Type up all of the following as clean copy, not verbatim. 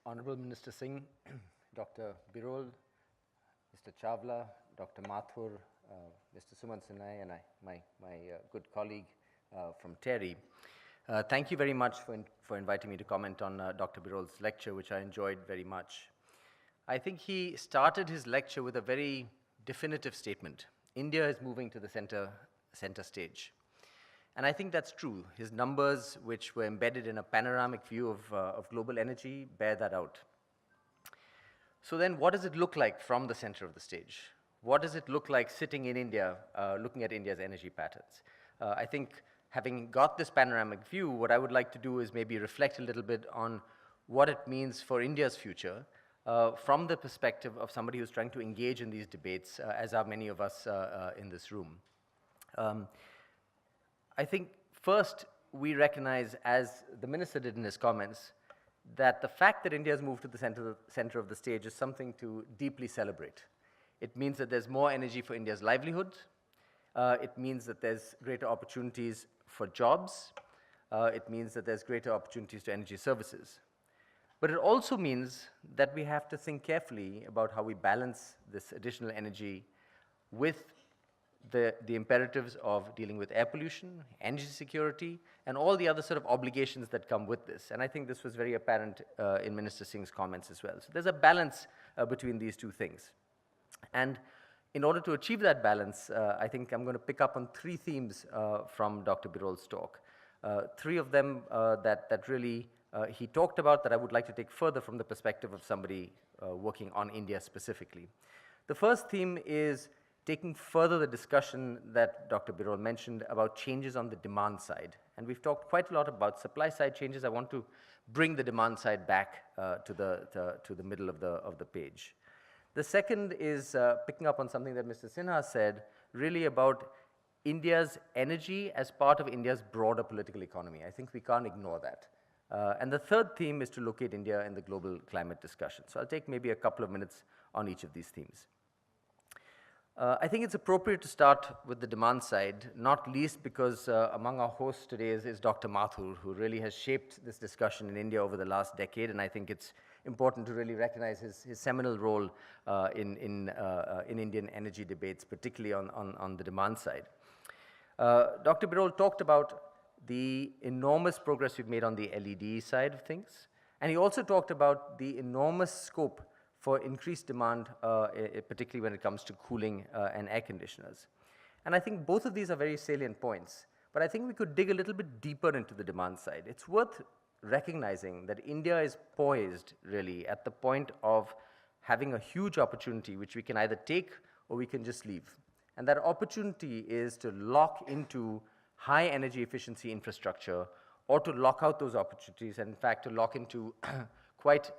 Honorable Minister Singh, Dr. Birol, Mr. Chawla, Dr. Mathur, Mr. Sumant Sinai, and my good colleague from TERI. Thank you very much for inviting me to comment on Dr. Birol's lecture, which I enjoyed very much. I think he started his lecture with a very definitive statement. India is moving to the center stage. And I think that's true. His numbers, which were embedded in a panoramic view of global energy, bear that out. So then what does it look like from the center of the stage? What does it look like sitting in India, looking at India's energy patterns? I think having got this panoramic view, what I would like to do is maybe reflect a little bit on what it means for India's future from the perspective of somebody who's trying to engage in these debates, as are many of us in this room. I think first we recognize, as the minister did in his comments, that the fact that India has moved to the center of the stage is something to deeply celebrate. It means that there's more energy for India's livelihood. It means that there's greater opportunities for jobs. It means that there's greater opportunities to energy services. But it also means that we have to think carefully about how we balance this additional energy with the imperatives of dealing with air pollution, energy security, and all the other sort of obligations that come with this. And I think this was very apparent in Minister Singh's comments as well. So there's a balance between these two things. And in order to achieve that balance, I think I'm going to pick up on three themes from Dr. Birol's talk. Three of them that really he talked about that I would like to take further from the perspective of somebody working on India specifically. The first theme is taking further the discussion that Dr. Birol mentioned about changes on the demand side. And we've talked quite a lot about supply side changes. I want to bring the demand side back to the middle of the page. The second is picking up on something that Mr. Sinha said, really about India's energy as part of India's broader political economy. I think we can't ignore that. And the third theme is to locate India in the global climate discussion. So I'll take maybe a couple of minutes on each of these themes. I think it's appropriate to start with the demand side, not least because among our hosts today is Dr. Mathur, who really has shaped this discussion in India over the last decade, and I think it's important to really recognize his seminal role in Indian energy debates, particularly on the demand side. Dr. Birol talked about the enormous progress we've made on the LED side of things, and he also talked about the enormous scope for increased demand, particularly when it comes to cooling and air conditioners. And I think both of these are very salient points, but I think we could dig a little bit deeper into the demand side. It's worth recognizing that India is poised, really, at the point of having a huge opportunity, which we can either take or we can just leave. And that opportunity is to lock into high energy efficiency infrastructure, or to lock out those opportunities, and in fact, to lock into quite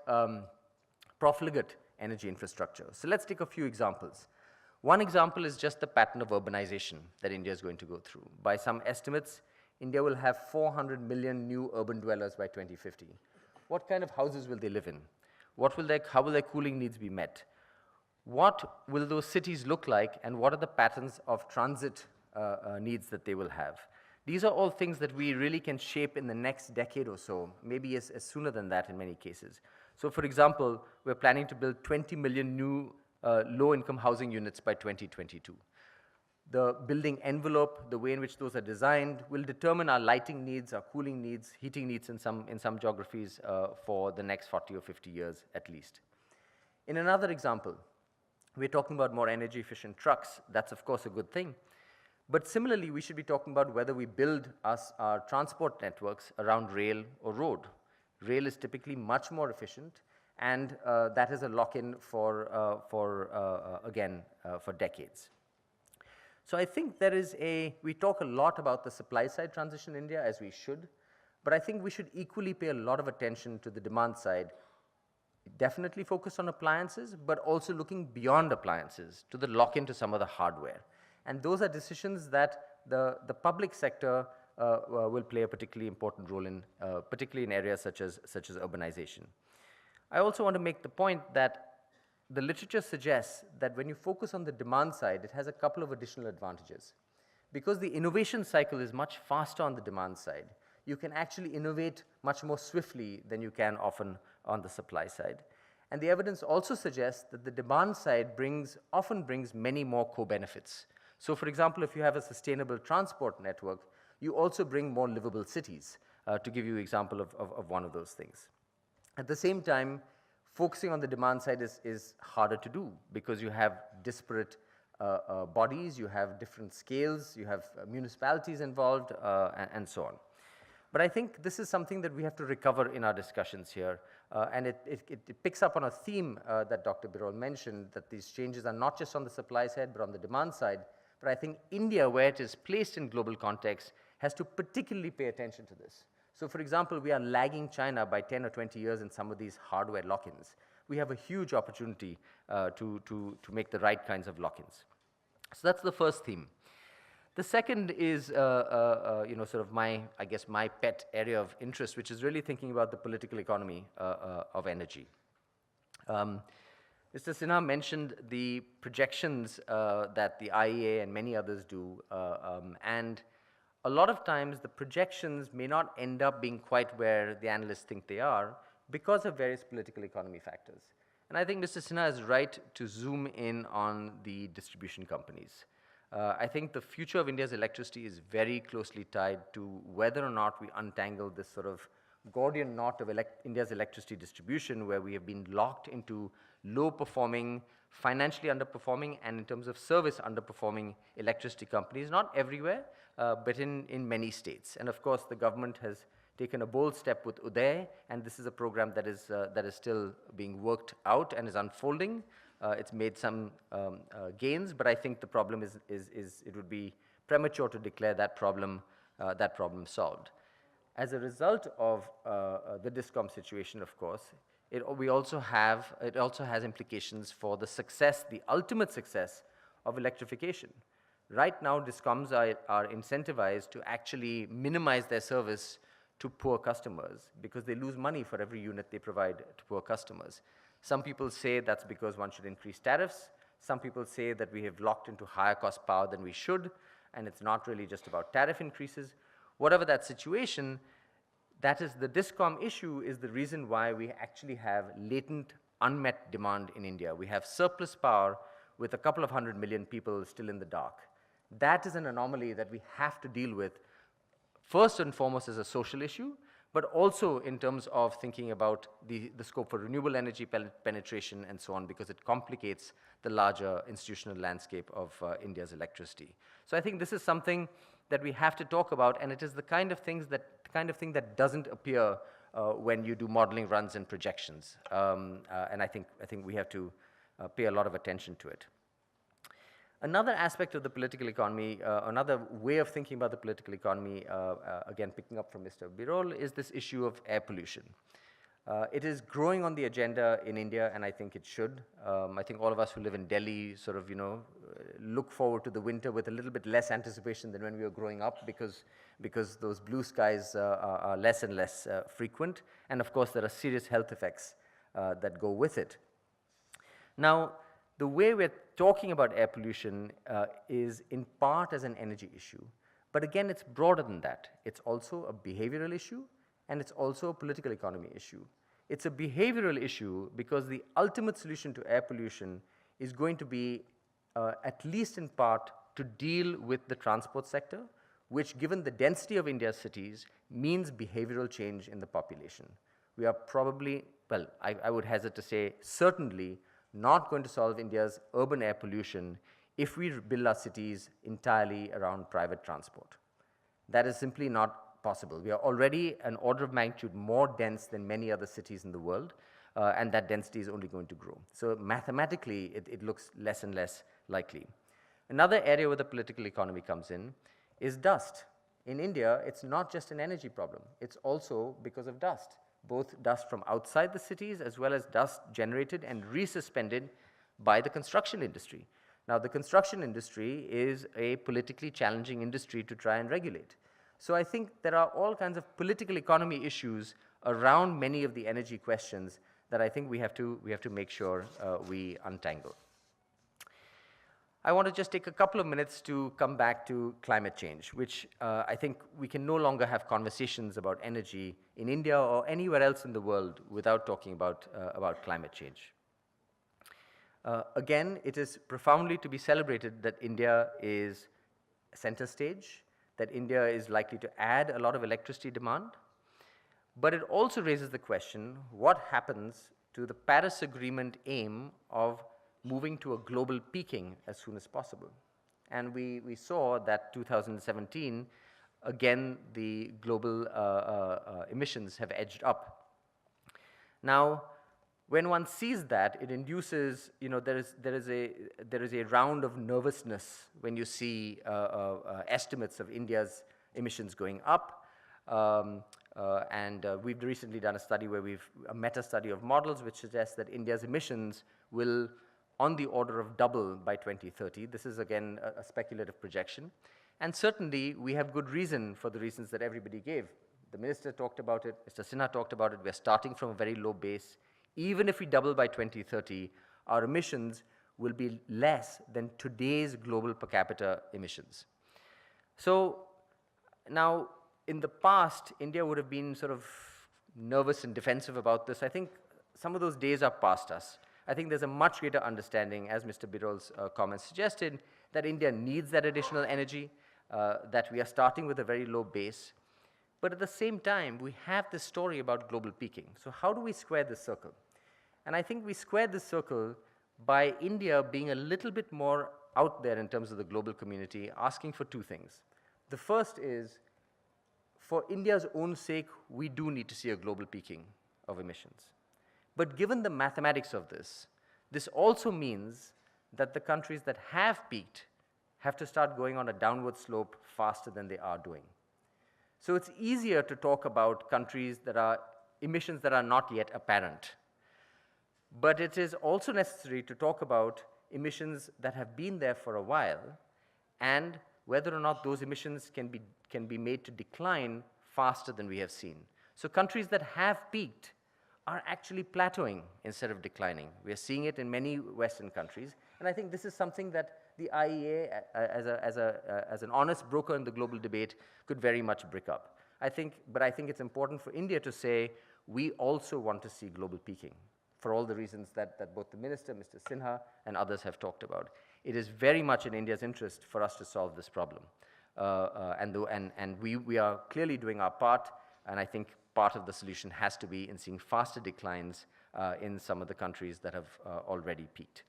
profligate energy infrastructure. So let's take a few examples. One example is just the pattern of urbanization that India is going to go through. By some estimates, India will have 400 million new urban dwellers by 2050. What kind of houses will they live in? How will their cooling needs be met? What will those cities look like, and what are the patterns of transit needs that they will have? These are all things that we really can shape in the next decade or so, maybe as sooner than that in many cases. So for example, we're planning to build 20 million new low-income housing units by 2022. The building envelope, the way in which those are designed, will determine our lighting needs, our cooling needs, heating needs in some geographies for the next 40 or 50 years at least. In another example, we're talking about more energy efficient trucks. That's of course a good thing. But similarly, we should be talking about whether we build our transport networks around rail or road. Rail is typically much more efficient, and that is a lock-in for decades. So I think we talk a lot about the supply side transition in India, as we should, but I think we should equally pay a lot of attention to the demand side. Definitely focus on appliances, but also looking beyond appliances to the lock-in to some of the hardware. And those are decisions that the public sector will play a particularly important role in, particularly in areas such as urbanization. I also want to make the point that the literature suggests that when you focus on the demand side, it has a couple of additional advantages. Because the innovation cycle is much faster on the demand side, you can actually innovate much more swiftly than you can often on the supply side. And the evidence also suggests that the demand side often brings many more co-benefits. So for example, if you have a sustainable transport network, you also bring more livable cities, to give you an example of one of those things. At the same time, focusing on the demand side is harder to do because you have disparate bodies, you have different scales, you have municipalities involved, and so on. But I think this is something that we have to recover in our discussions here. And it picks up on a theme that Dr. Birol mentioned, that these changes are not just on the supply side, but on the demand side. But I think India, where it is placed in global context, has to particularly pay attention to this. So for example, we are lagging China by 10 or 20 years in some of these hardware lock-ins. We have a huge opportunity to make the right kinds of lock-ins. So that's the first theme. The second is, sort of my pet area of interest, which is really thinking about the political economy of energy. Mr. Sinha mentioned the projections that the IEA and many others do, and a lot of times the projections may not end up being quite where the analysts think they are because of various political economy factors. And I think Mr. Sinha is right to zoom in on the distribution companies. I think the future of India's electricity is very closely tied to whether or not we untangle this sort of Gordian knot of India's electricity distribution, where we have been locked into low-performing, financially underperforming, and in terms of service underperforming electricity companies, not everywhere, but in many states. And of course, the government has taken a bold step with UDAY, and this is a program that is still being worked out and is unfolding. It's made some gains, but I think the problem is it would be premature to declare that problem solved. As a result of the DISCOM situation, of course, it also has implications for the success, the ultimate success of electrification. Right now, DISCOMs are incentivized to actually minimize their service to poor customers because they lose money for every unit they provide to poor customers. Some people say that's because one should increase tariffs. Some people say that we have locked into higher cost power than we should, and it's not really just about tariff increases. Whatever that situation, that is the DISCOM issue is the reason why we actually have latent unmet demand in India. We have surplus power with a couple of 100 million people still in the dark. That is an anomaly that we have to deal with, first and foremost as a social issue, but also in terms of thinking about the scope for renewable energy penetration and so on, because it complicates the larger institutional landscape of India's electricity. So I think this is something that we have to talk about, and it is the kind of thing that doesn't appear when you do modeling runs and projections. And I think we have to pay a lot of attention to it. Another aspect of the political economy, another way of thinking about the political economy, again picking up from Mr. Birol, is this issue of air pollution. It is growing on the agenda in India, and I think it should. I think all of us who live in Delhi sort of, look forward to the winter with a little bit less anticipation than when we were growing up, because those blue skies are less and less frequent. And of course, there are serious health effects that go with it. Now, the way we're talking about air pollution is in part as an energy issue. But again, it's broader than that. It's also a behavioral issue, and it's also a political economy issue. It's a behavioral issue because the ultimate solution to air pollution is going to be, at least in part, to deal with the transport sector, which, given the density of India's cities, means behavioral change in the population. We are probably, well, I would hazard to say, certainly not going to solve India's urban air pollution if we build our cities entirely around private transport. That is simply not possible. We are already an order of magnitude more dense than many other cities in the world, and that density is only going to grow. So mathematically, it looks less and less likely. Another area where the political economy comes in is dust. In India, it's not just an energy problem. It's also because of dust, both dust from outside the cities as well as dust generated and resuspended by the construction industry. Now, the construction industry is a politically challenging industry to try and regulate. So I think there are all kinds of political economy issues around many of the energy questions that I think we have to make sure we untangle. I want to just take a couple of minutes to come back to climate change, which I think we can no longer have conversations about energy in India or anywhere else in the world without talking about climate change. Again, it is profoundly to be celebrated that India is center stage, that India is likely to add a lot of electricity demand. But it also raises the question, what happens to the Paris Agreement aim of moving to a global peaking as soon as possible? And we saw that 2017, again, the global emissions have edged up. Now, when one sees that, it induces, there is a round of nervousness when you see estimates of India's emissions going up. We've recently done a study where a meta-study of models which suggests that India's emissions will on the order of double by 2030. This is again a speculative projection. And certainly we have good reason for the reasons that everybody gave. The minister talked about it, Mr. Sinha talked about it. We're starting from a very low base. Even if we double by 2030, our emissions will be less than today's global per capita emissions. So now, in the past, India would have been sort of nervous and defensive about this. I think some of those days are past us. I think there's a much greater understanding, as Mr. Birol's comments suggested, that India needs that additional energy, that we are starting with a very low base. But at the same time, we have this story about global peaking. So how do we square this circle? And I think we square this circle by India being a little bit more out there in terms of the global community, asking for two things. The first is, for India's own sake, we do need to see a global peaking of emissions. But given the mathematics of this, this also means that the countries that have peaked have to start going on a downward slope faster than they are doing. So it's easier to talk about countries that are emissions that are not yet apparent. But it is also necessary to talk about emissions that have been there for a while and whether or not those emissions can be made to decline faster than we have seen. So countries that have peaked are actually plateauing instead of declining. We are seeing it in many Western countries. And I think this is something that the IEA, as an honest broker in the global debate, could very much brick up. But I think it's important for India to say, we also want to see global peaking, for all the reasons that both the minister, Mr. Sinha, and others have talked about. It is very much in India's interest for us to solve this problem. And we are clearly doing our part, and I think part of the solution has to be in seeing faster declines in some of the countries that have already peaked.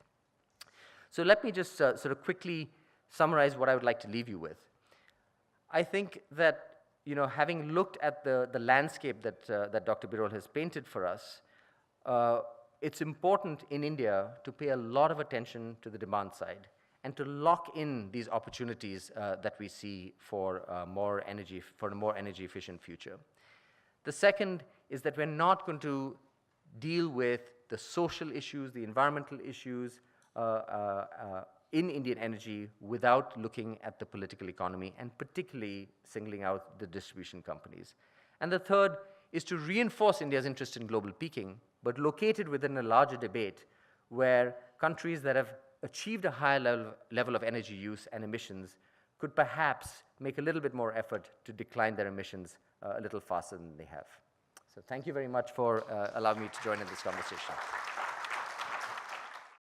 So let me just sort of quickly summarize what I would like to leave you with. I think that, having looked at the landscape that Dr. Birol has painted for us, it's important in India to pay a lot of attention to the demand side and to lock in these opportunities that we see for a more energy efficient future. The second is that we're not going to deal with the social issues, the environmental issues in Indian energy without looking at the political economy and particularly singling out the distribution companies. And the third is to reinforce India's interest in global peaking, but located within a larger debate where countries that have achieved a higher level of energy use and emissions could perhaps make a little bit more effort to decline their emissions a little faster than they have. So thank you very much for allowing me to join in this conversation.